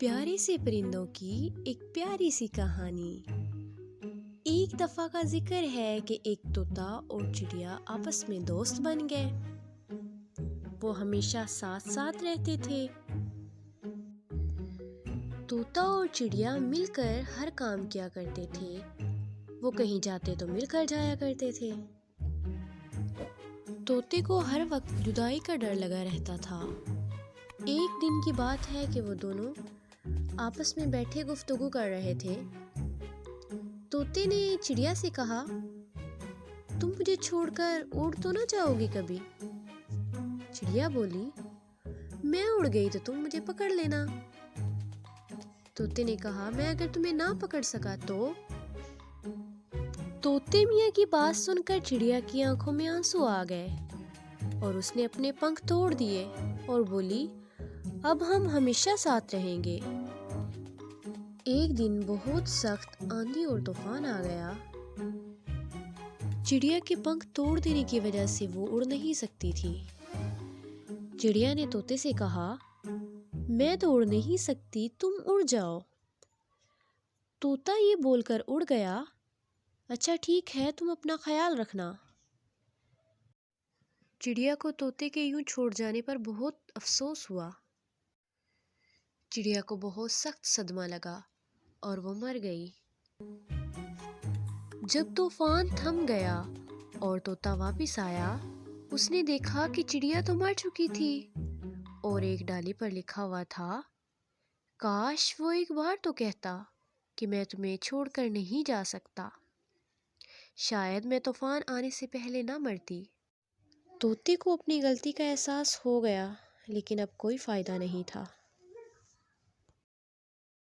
پیارے سے پرندوں کی ایک پیاری سی کہانی۔ ایک دفعہ کا ذکر ہے کہ ایک طوطا اور چڑیا آپس میں دوست بن گئے۔ وہ ہمیشہ ساتھ ساتھ رہتے تھے۔ طوطا اور چڑیا مل کر ہر کام کیا کرتے تھے۔ وہ کہیں جاتے تو مل کر جایا کرتے تھے۔ طوطے کو ہر وقت جدائی کا ڈر لگا رہتا تھا۔ ایک دن کی بات ہے کہ وہ دونوں آپس میں بیٹھے گفتگو کر رہے تھے۔ طوطے نے چڑیا سے کہا، تم مجھے چھوڑ کر اڑ تو نہ جاؤ گی کبھی؟ چڑیا بولی، میں اڑ گئی تو تم مجھے پکڑ لینا۔ طوطے نے کہا، میں اگر تمہیں نہ پکڑ سکا تو؟ طوطے میاں کی بات سن کر چڑیا کی آنکھوں میں آنسو آ گئے اور اس نے اپنے پنکھ توڑ دیے اور بولی، اب ہم ہمیشہ ساتھ رہیں گے۔ ایک دن بہت سخت آندھی اور طوفان آ گیا۔ چڑیا کے پنکھ توڑ دینے کی وجہ سے وہ اڑ نہیں سکتی تھی۔ چڑیا نے طوطے سے کہا، میں تو اڑ نہیں سکتی، تم اڑ جاؤ۔ طوطا یہ بول کر اڑ گیا، اچھا ٹھیک ہے، تم اپنا خیال رکھنا۔ چڑیا کو طوطے کے یوں چھوڑ جانے پر بہت افسوس ہوا۔ چڑیا کو بہت سخت صدمہ لگا اور وہ مر گئی۔ جب طوفان تھم گیا اور طوطا واپس آیا، اس نے دیکھا کہ چڑیا تو مر چکی تھی اور ایک ڈالی پر لکھا ہوا تھا، کاش وہ ایک بار تو کہتا کہ میں تمہیں چھوڑ کر نہیں جا سکتا، شاید میں طوفان آنے سے پہلے نہ مرتی۔ طوطے کو اپنی غلطی کا احساس ہو گیا، لیکن اب کوئی فائدہ نہیں تھا۔